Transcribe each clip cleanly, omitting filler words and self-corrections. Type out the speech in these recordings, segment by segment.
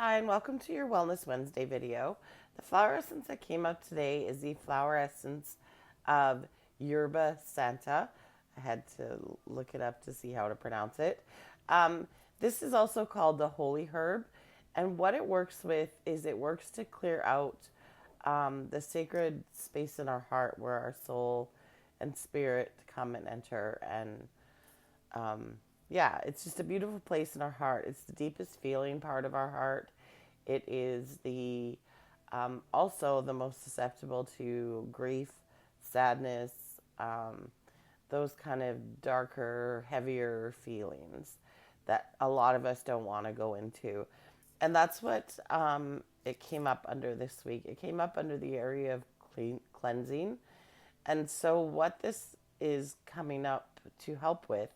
Hi, and welcome to your Wellness Wednesday video. The flower essence that came up today is the flower essence of Yerba Santa. I had to look it up to see how to pronounce it. Um, this is also called the holy herb, and what it works with is it works to clear out the sacred space in our heart where our soul and spirit come and enter. And yeah, it's just a beautiful place in our heart. It's the deepest feeling part of our heart. It is the also the most susceptible to grief, sadness, those kind of darker, heavier feelings that a lot of us don't want to go into. And that's what it came up under this week. It came up under the area of cleansing. And so, what this is coming up to help with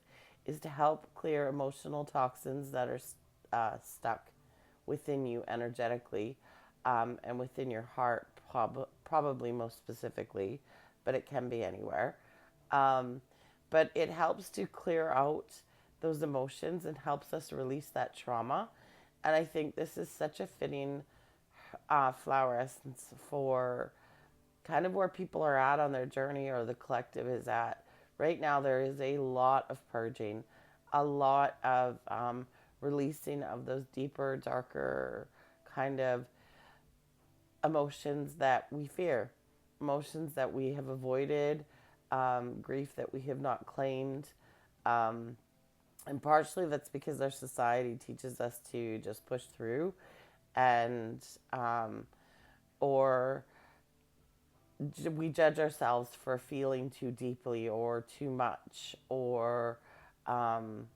is to help clear emotional toxins that are stuck within you energetically and within your heart, probably most specifically, but it can be anywhere. Um, but it helps to clear out those emotions and helps us release that trauma. And I think this is such a fitting flower essence for kind of where people are at on their journey or the collective is at. Right now, there is a lot of purging, a lot of releasing of those deeper, darker kind of emotions that we fear, emotions that we have avoided, grief that we have not claimed. Um, and partially that's because our society teaches us to just push through and or we judge ourselves for feeling too deeply or too much um,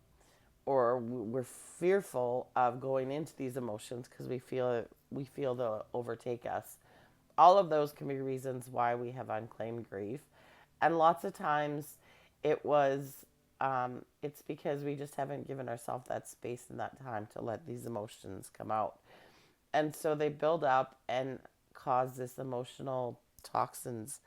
or we're fearful of going into these emotions because we feel they'll overtake us. All of those can be reasons why we have unclaimed grief, and lots of times it's because we just haven't given ourselves that space and that time to let these emotions come out, and so they build up and cause this emotional toxins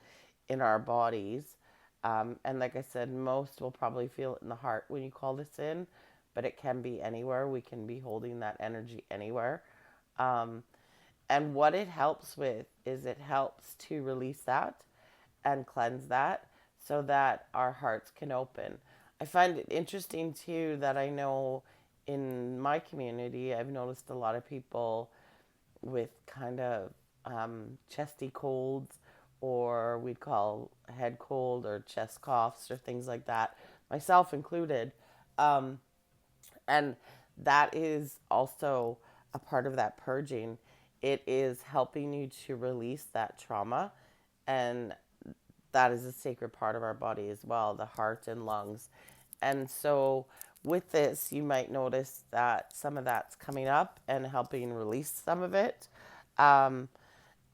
in our bodies. And like I said, most will probably feel it in the heart when you call this in, but it can be anywhere. We can be holding that energy anywhere. Um, and what it helps with is it helps to release that and cleanse that so that our hearts can open. I find it interesting too that I know in my community, I've noticed a lot of people with kind of chesty colds, or we'd call head cold or chest coughs or things like that, myself included. Um, and that is also a part of that purging. It is helping you to release that trauma, and that is a sacred part of our body as well, the heart and lungs. And so, with this, you might notice that some of that's coming up and helping release some of it. Um,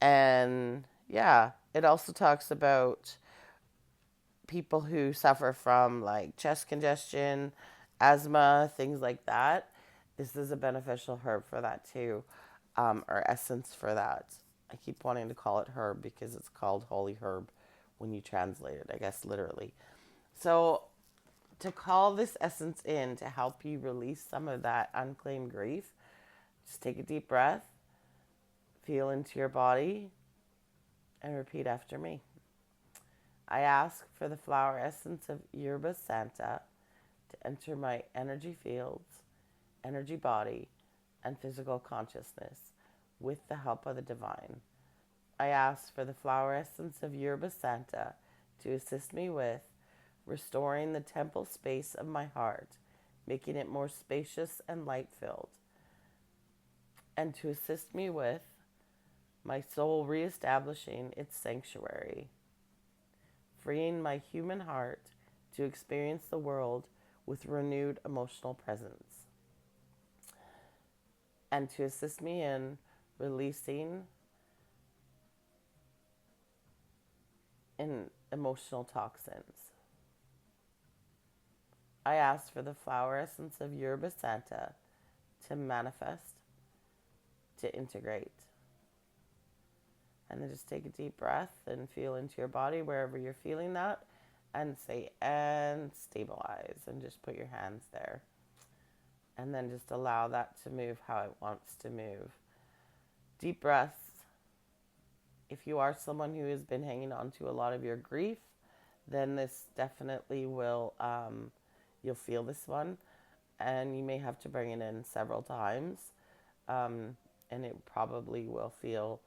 and yeah, it also talks about people who suffer from like chest congestion, asthma, things like that. This is a beneficial herb for that too, or essence for that. I keep wanting to call it herb because it's called holy herb when you translate it, I guess literally. So, to call this essence in to help you release some of that unclaimed grief, just take a deep breath, feel into your body, and repeat after me. I ask for the flower essence of Yerba Santa to enter my energy fields, energy body, and physical consciousness with the help of the divine. I ask for the flower essence of Yerba Santa to assist me with restoring the temple space of my heart, making it more spacious and light filled, and to assist me with my soul reestablishing its sanctuary, freeing my human heart to experience the world with renewed emotional presence, and to assist me in releasing in emotional toxins. I ask for the flower essence of Yerba Santa to manifest, to integrate. And then just take a deep breath and feel into your body wherever you're feeling that and say, and stabilize, and just put your hands there. and then just allow that to move how it wants to move. Deep breaths. If you are someone who has been hanging on to a lot of your grief, then this definitely will, you'll feel this one, and you may have to bring it in several times, and it probably will feel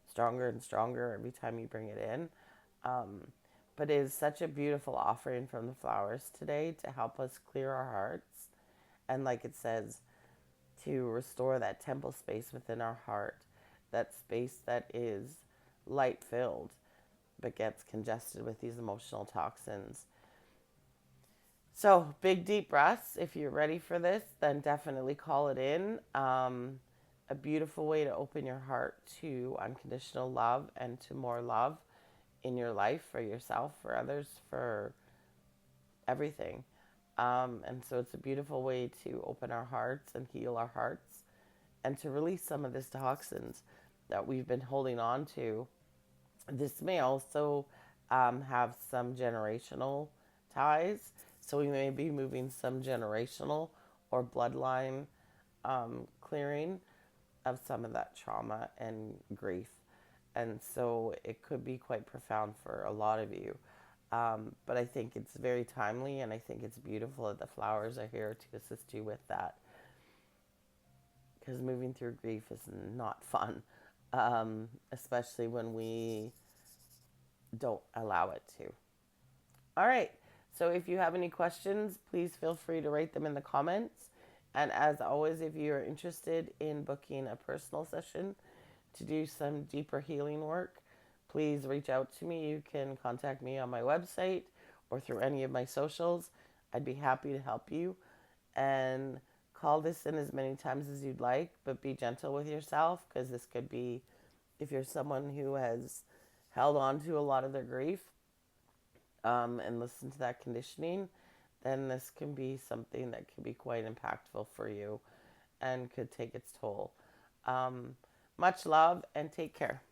stronger and stronger every time you bring it in. Um, but it is such a beautiful offering from the flowers today to help us clear our hearts. And like it says, to restore that temple space within our heart, that space that is light filled but gets congested with these emotional toxins. So, big deep breaths. If you're ready for this, then definitely call it in. A beautiful way to open your heart to unconditional love and to more love in your life, for yourself, for others, for everything. And so it's a beautiful way to open our hearts and heal our hearts and to release some of these toxins that we've been holding on to. This may also have some generational ties. So we may be moving some generational or bloodline clearing of some of that trauma and grief. And so it could be quite profound for a lot of you. But I think it's very timely, and I think it's beautiful that the flowers are here to assist you with that. Because moving through grief is not fun, especially when we don't allow it to. All right. So if you have any questions, please feel free to write them in the comments. And as always, if you are interested in booking a personal session to do some deeper healing work, please reach out to me. You can contact me on my website or through any of my socials. I'd be happy to help you. And call this in as many times as you'd like, but be gentle with yourself, because this could be, if you're someone who has held on to a lot of their grief and listened to that conditioning, then this can be something that can be quite impactful for you and could take its toll. Much love and take care.